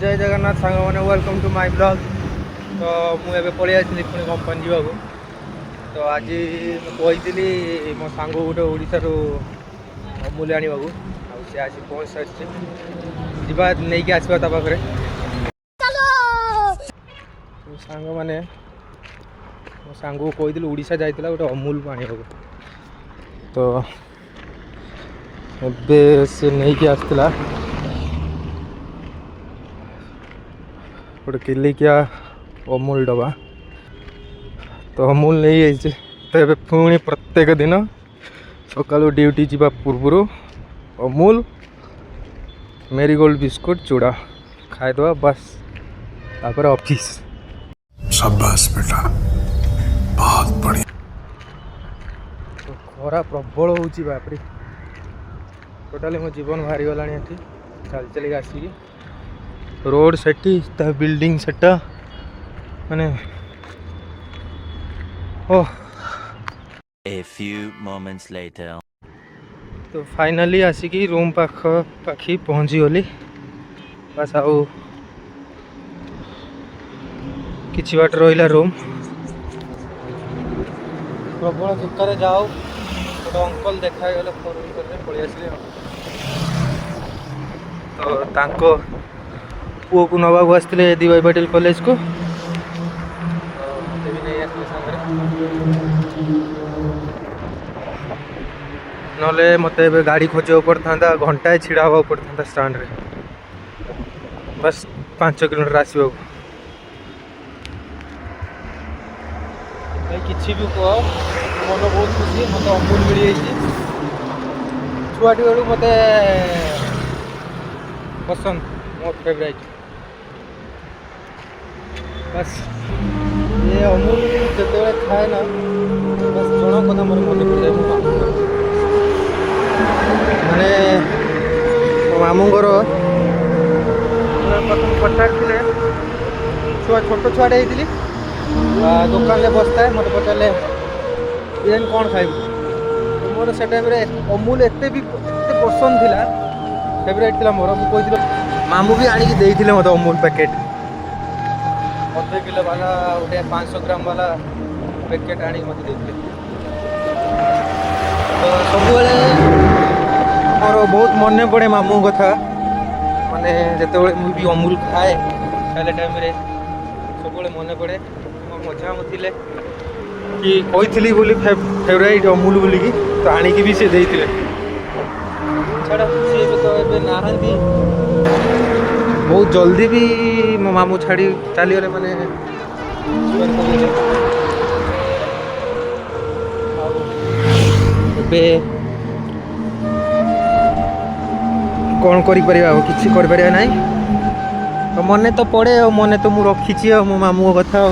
जय जगन्नाथ सांग मैंने वेलकम टू माय ब्लॉग। तो मुझे पलि आसली पुणी कंपानी जावाक। तो आज कही मो सांग गोटे ओडार अमूल्य आने सी आसी पहुँच सारी जा नहीं आसवा पाखे सांग मैंने मो सांग को कही ओडिशा जाइला गोटे अमूल को आने तो एबे से नहीं आसला गोटे किलिकिया अमूल डबा। तो अमूल नहीं जाइए तो ये पुणी प्रत्येक दिन सकालू ड्यूटी जावा पूर्व अमूल मेरीगोल्ड बिस्कुट चूड़ा खाईदे बस तापर ऑफिस। शाबाश बेटा बहुत बढ़िया। तो खरा प्रबल होची बापरे टोटाली मो जीवन बाहरी गला चल चल आसिकी रोड सेटी बिल्डिंग सेटा माने ओह। A few moments later. तो फाइनली आसिकी रूम पाखी पहुँची गली बस आउ किछि बाट रहिला रूम प्रबल दुखरे जाओ गोटे अंकल देखा गले फोन कर पलि आसिले। तो तांको पुओ को नवाक आसते डी.वाई. पाटिल कॉलेज को भी नहीं आसले नले मत गाड़ी खोजा पड़ता घंटाए छिड़ा हवा पड़ता स्टाण्ड रे बस 5 किलोमीटर आसवा कि भी कह मन बहुत खुशी मत अमूल मिल जाइए छुआटी बेलू मत पसंद मोर फेवरेट बस ये अमूल जो खाए ना बस जन कथा मोर मन पड़ जाए माने मामूंगर प्रथम कटाक थे छुआ छोट छुआटे होती दुकान में बसता है मत पचारे ये कौन खाइब तो मोर से टाइम अमूल एते पसंद थिला फेवरेट थिला मोर मुझे मामू भी आणिकी देइथिले मत अमूल पैकेट 1/2 किलो वाला गोटे 500 ग्राम वाला पैकेट आनी मत देइथिले। तो सब मोर बहुत मन पड़े मामू कथा माने जिते मुझे अमूल खाए खाइले टाइम सब मन पड़े मजा मुझे कि कही बोली फेवरेट अमूल बोलिकी तो आणिकी भी सी देइथिले छाड़ा सी तो ए नहांती बहुत जल्दी भी मो मामू छाड़ी चलीगले मैंने कौन करि किसी कर ना तो मन तो पड़े मन तो मुझे रखी मो मामू कथा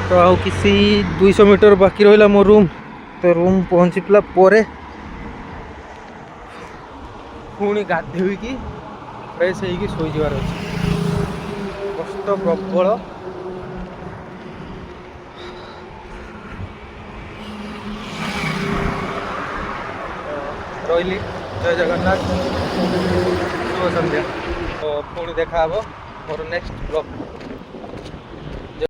तो आ किसी 200 मीटर बाकी रहा मो रूम तो रूम पहुँचला पुणी गाधोईकी फ्रेश होगी शोई जबार अच्छे कष्ट प्रबल रही। जय जगन्नाथ शुभ संध्या। तो पुणी देखा मोर नेक्स्ट ब्लॉग।